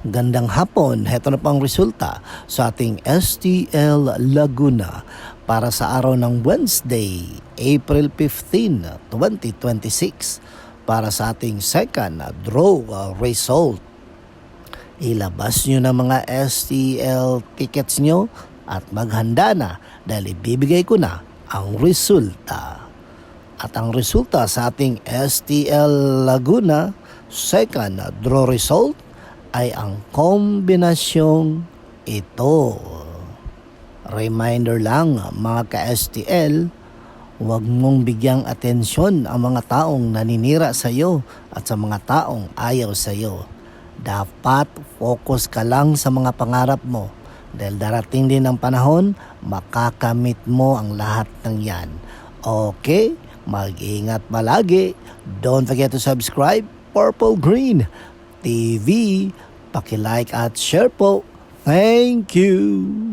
Gandang hapon, heto na pang resulta sa ating STL Laguna para sa araw ng Wednesday, April 15, 2026 para sa ating second draw result. Ilabas nyo na mga STL tickets nyo at maghanda na dahil ibibigay ko na ang resulta. At ang resulta sa ating STL Laguna second draw result ay ang kombinasyong ito. Reminder lang mga ka-STL, huwag mong bigyang atensyon ang mga taong naninira sa iyo at sa mga taong ayaw sa iyo. Dapat focus ka lang sa mga pangarap mo dahil darating din ang panahon, makakamit mo ang lahat ng yan. Okay? Mag-ingat palagi. Don't forget to subscribe Purple Green TV. Paki-like at share po. Thank you!